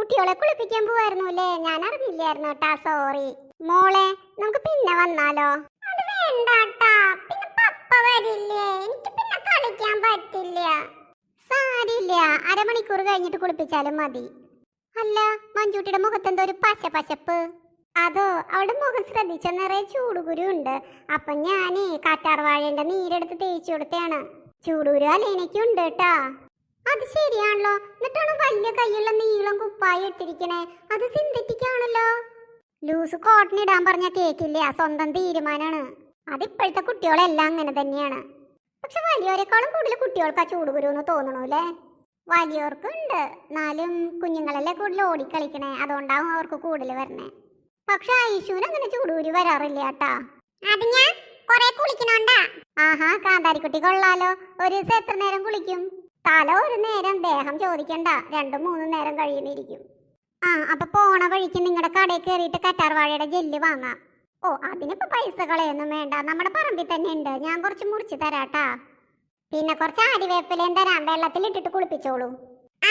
കുട്ടികളെ കുളിപ്പിക്കാൻ പോവായിരുന്നു അല്ലേ? ഞാൻ അറിഞ്ഞില്ലായിരുന്നു കേട്ടാ, സോറി. മോളെ, നമുക്ക് പിന്നെ വന്നാലോ? അത് വേണ്ടാട്ടാ, പിന്നെ പപ്പ വരില്ലേ, എനിക്ക് പിന്നെ കളിക്കാൻ പറ്റില്ല. സാരില്ല, അരമണിക്കൂർ കഴിഞ്ഞിട്ട് കുളിപ്പിച്ചാലും മതി. അല്ല, മഞ്ജുട്ടിയുടെ മുഖത്തെന്തോ ഒരു പശപ്പശപ്പ്. അതോ അവളുടെ മുഖം ശ്രദ്ധിച്ച നിറയെ ചൂടുകുരു ഉണ്ട്. അപ്പൊ ഞാനേ കാറ്റാർവാഴന്റെ നീരെടുത്ത് തേച്ചു കൊടുത്താണ്. ചൂടുകുരു അലേനയ്ക്കുണ്ട് കേട്ടാ. അത് ശരിയാണല്ലോ. എന്നിട്ടാണ് വലിയ കൈയുള്ള നീളം കുപ്പായി ഇട്ടിരിക്കണേ. അത് സിന്തറ്റിക് ആണല്ലോ. ലൂസ് കോട്ടൺ ഇടാൻ പറഞ്ഞ കേക്കില്ല, സ്വന്തം തീരുമാനാണ്. അതിപ്പോഴത്തെ കുട്ടികളെല്ലാം അങ്ങനെ തന്നെയാണ്. പക്ഷെ വലിയവരെക്കാളും കൂടുതൽ കുട്ടികൾക്ക് ആ ചൂടുകുരു എന്ന് തോന്നണു അല്ലേ? വലിയവർക്കുണ്ട്, എന്നാലും കുഞ്ഞുങ്ങളല്ലേ കൂടുതൽ ഓടിക്കളിക്കണേ, അതുകൊണ്ടാവും അവർക്ക് കൂടുതൽ വരണേ. പക്ഷെ ഐശുവിന് അങ്ങനെ ചൂടുകുരു വരാറില്ല കേട്ടാ. അത് ഞാൻ കൊറേ കുളിക്കണോണ്ടാ. ആഹാ, കാന്താരിക്കുട്ടി കൊള്ളാലോ. ഒരു ദിവസം എത്ര നേരം കുളിക്കും? തല ഒരു നേരം, ദേഹം ചോദിക്കണ്ട, 2-3 നേരം കഴിയുന്നിരിക്കും. അപ്പൊ പോണ വഴിക്ക് നിങ്ങളുടെ കടയിൽ കയറിയിട്ട് കറ്റാർവാഴയുടെ ജെല്ല് വാങ്ങാം. ഓ, അതിനിപ്പോ പൈസ കളയൊന്നും വേണ്ട, നമ്മുടെ പറമ്പിൽ തന്നെ ഉണ്ട്. ഞാൻ കുറച്ച് മുറിച്ച് തരാട്ടാ. പിന്നെ കുറച്ച് ആര്യവേപ്പിലയും തരാം, വെള്ളത്തിലിട്ടിട്ട് കുളിപ്പിച്ചോളൂ.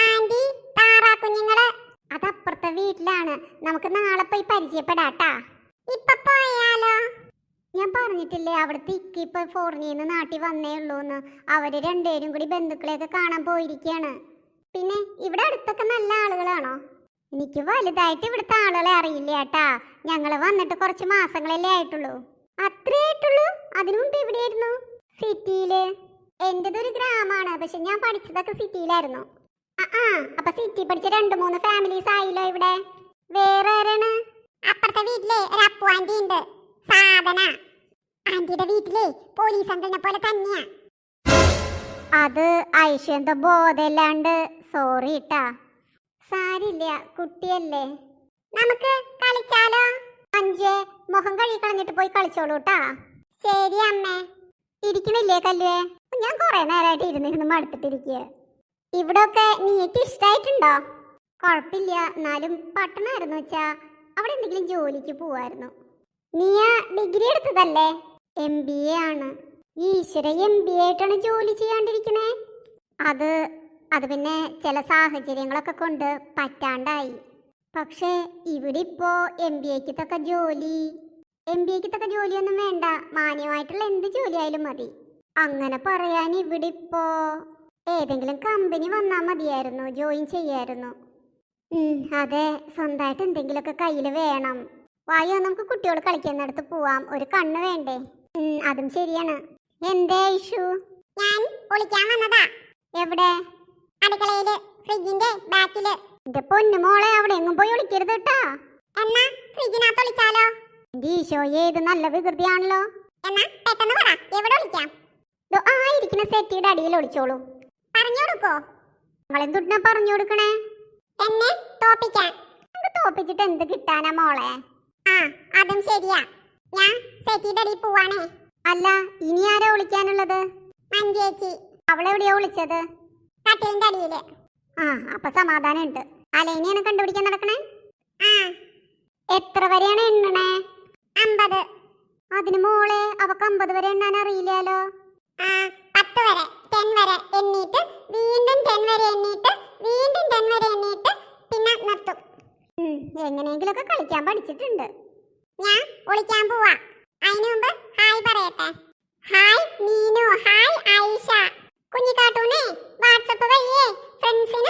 ആന്റി, താറാ കുഞ്ഞുങ്ങള് അതപ്പുറത്തെ വീട്ടിലാണ്. നമുക്ക് നാളെ പോയി പരിചയപ്പെടാട്ടാ. ഇപ്പൊ പോയാലോ? ഞാൻ പറഞ്ഞിട്ടില്ലേ, അവിടുത്തെ ഇക്കി ഇപ്പൊ ഫോറിനിന്ന് നാട്ടിൽ വന്നേ ഉള്ളൂന്ന്. അവര് രണ്ടുപേരും കൂടി ബന്ധുക്കളെയൊക്കെ കാണാൻ പോയിരിക്കാണ്. പിന്നെ ഇവിടെ അടുത്തൊക്കെ നല്ല ആളുകളാണോ? എനിക്ക് വലുതായിട്ട് ഇവിടുത്തെ ആളുകളെ അറിയില്ല കേട്ടാ. ഞങ്ങള് വന്നിട്ട് കുറച്ച് മാസങ്ങളല്ലേ ആയിട്ടുള്ളൂ. അത്രേ ആയിട്ടുള്ളൂ? അതിനു മുമ്പ് എവിടെയായിരുന്നു? സിറ്റിയില്. എന്റേതൊരു ഗ്രാമമാണ്, പക്ഷെ ഞാൻ പഠിച്ചതൊക്കെ സിറ്റിയിലായിരുന്നു. അപ്പൊ സിറ്റി പഠിച്ച 2-3 ഫാമിലീസ് ആയില്ലോ ഇവിടെ. വേറെ ആരാണ്? അപ്പുറത്തെ വീട്ടിലെ ഒരു അപ്പു ആന്റി ഉണ്ട്, സാധന. ആന്റിയുടെ വീട്ടിലെ പോലീസ് അങ്കിളിനെ പോലെ തന്നെയാ. അത് ഐശ്വര്യ ബോധമില്ലാണ്ട്, സോറി ട്ടാ. സാരില്ല, കുട്ടിയല്ലേ. നമുക്ക് കളിച്ചാലോ? അഞ്ചേ മുഖം കഴുകി കളഞ്ഞിട്ട് പോയി കളിച്ചോളൂ ട്ടാ. ശരി അമ്മേ. ഇരിക്കണില്ലേ കല്ലുവേ? ഞാൻ കുറെ നേരമായിട്ട് ഇരുന്നിരുന്ന് മടുത്തിട്ടിരിക്കുക. ഇവിടൊക്കെ നീക്ക് ഇഷ്ടായിട്ടുണ്ടോ? കുഴപ്പമില്ല, എന്നാലും പട്ടണമായിരുന്നു വെച്ചാ അവിടെ എന്തെങ്കിലും ജോലിക്ക് പോവായിരുന്നു. നീയാ ഡിഗ്രി എടുത്തതല്ലേ? MBA ആണ്. ഈശ്വര, MBA ആയിട്ടാണ് ജോലി ചെയ്യാണ്ടിരിക്കണേ. അത് പിന്നെ ചില സാഹചര്യങ്ങളൊക്കെ കൊണ്ട് പറ്റാണ്ടായി. പക്ഷെ ഇവിടെ ഇപ്പോ MBAക്ക് തക്ക ജോലിയൊന്നും വേണ്ട, മാന്യമായിട്ടുള്ള എന്ത് ജോലിയായാലും മതി. അങ്ങനെ പറയാൻ ഇവിടെ ഇപ്പോ ഏതെങ്കിലും കമ്പനി വന്നാൽ മതിയായിരുന്നു, ജോയിൻ ചെയ്യായിരുന്നു. അതെ, സ്വന്തമായിട്ട് എന്തെങ്കിലുമൊക്കെ കയ്യിൽ വേണം. വായോ, നമുക്ക് കുട്ടികൾ കളിക്കുന്നിടത്ത് പോവാം, ഒരു കണ്ണ് വേണ്ടേ? അതും ശരിയാണ്. എന്തേ ഐഷു? ഞാൻ ഒളിക്കാൻ വന്നതാ. എവിടെ? അടുക്കളയില്, ഫ്രിഡ്ജിന്റെ ബാക്കില്. എന്റെ പൊന്നു മോളെ, അവിടെ എങ്ങും പോയി ഒളിക്കരുത് കേട്ടാ. എന്നാ ഫ്രിഡ്ജിനകത്ത് ഒളിച്ചാലോ? എന്റെ ഈശോയെ, ഇത് നല്ല വികൃതിയാണല്ലോ. എന്നാ പെട്ടെന്ന് പറ, എവിടെ ഒളിക്കാം? ഇരിക്കുന്ന സെറ്റിയുടെ അടിയിൽ ഒളിച്ചോളൂ. പറഞ്ഞു കൊടുക്കോ? നമ്മളെന്തുട്ടാ പറഞ്ഞു കൊടുക്കണേ? എന്നെ തോപ്പിക്കാൻ. തോപ്പിച്ചിട്ട് എന്ത് കിട്ടാനാ മോളെ? അതും ശരിയാ, ഞാൻ സെറ്റിയുടെ അടിയിൽ പോവാണേ. അല്ല, ഇനി ആരാ ഒളിക്കാനുള്ളത്? മഞ്ചേച്ചി. അവളെവിടെയാ ഒളിച്ചത്? കട്ടിലിന്റെ അടിയില്. അപ്പൊ സമാധാനം ഉണ്ട്. അലേനെയാണ് കണ്ടുപിടിക്കാൻ നടക്കണേ. എത്ര വരെയാണ് എണ്ണണേ? 50. അതിന് മോളെ, അവക്ക് 50 വരെ എണ്ണാൻ അറിയില്ലാലോ. 10 വരെ, 10 വരെ എണ്ണീട്ട് വീണ്ടും 10 വരെ എണ്ണീട്ട് വീണ്ടും 10 വരെ എണ്ണീട്ട് പിന്നെ നിർത്തും. എങ്ങനെയെങ്കിലൊക്കെ കളിക്കാൻ പഠിച്ചിട്ടുണ്ട്. ഞാൻ ഒളിക്കാൻ പോവാ. അതിനു മുമ്പ് ഹായ് പറയട്ടെ. Hi Meenu, hi Aisha. കുഞ്ഞിക്കാട്ടൂനെ വാട്സപ്പ് വഴിയേ ഫ്രണ്ട്സിന്